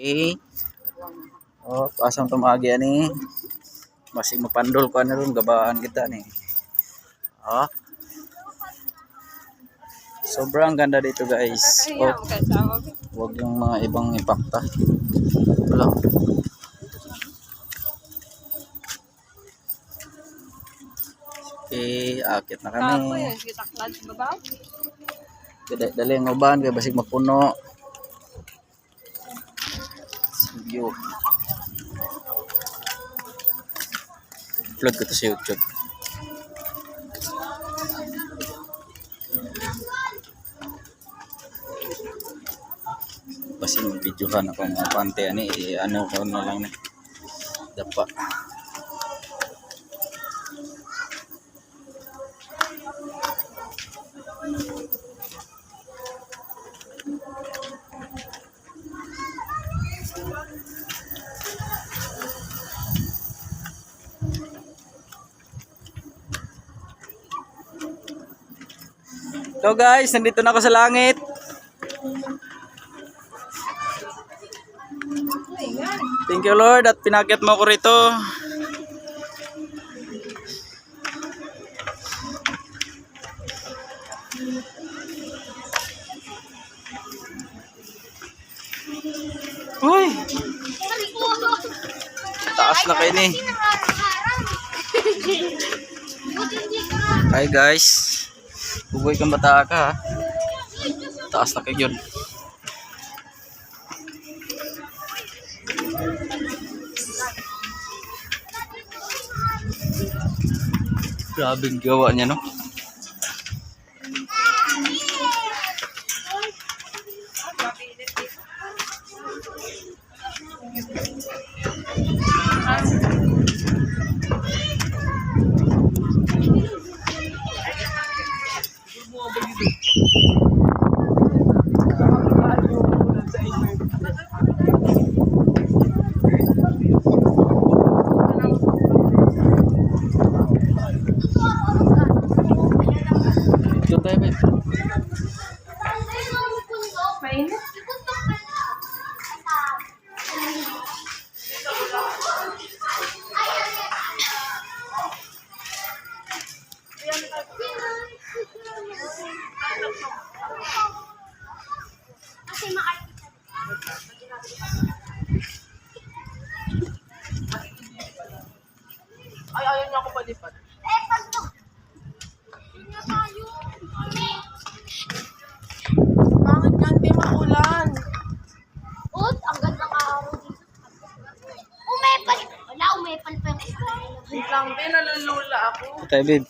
Okay. Oh, pasang tumagi ani. Masih mapandol ko ano ron gabaan kita ni. Oh. Sobrang ganda dito, guys. Oh. Wag yung mga ibang ipakta. Wala. Okay, akit na kami. Dali ang uban kay basig mapuno. View. Upload ko to sa YouTube. Kasi mag-videohan ako mga pante ani, ano ko na lang ni. Dapa. So guys, nandito na ako sa langit. Thank you Lord at pinakyat mo ko rito. Uy! Taas na kayo ni. Hi guys. Bugoy kang bata ka ha. Taas na kayo yun. Grabe gawa niya no. Ay, ayaw niya ako palipat. Bakit yan? Di maulan. Ut, ang ganda ng araw dito. Umepal. Wala, umepal pa yung Wait lang, din nalulula ako. Tayo babe.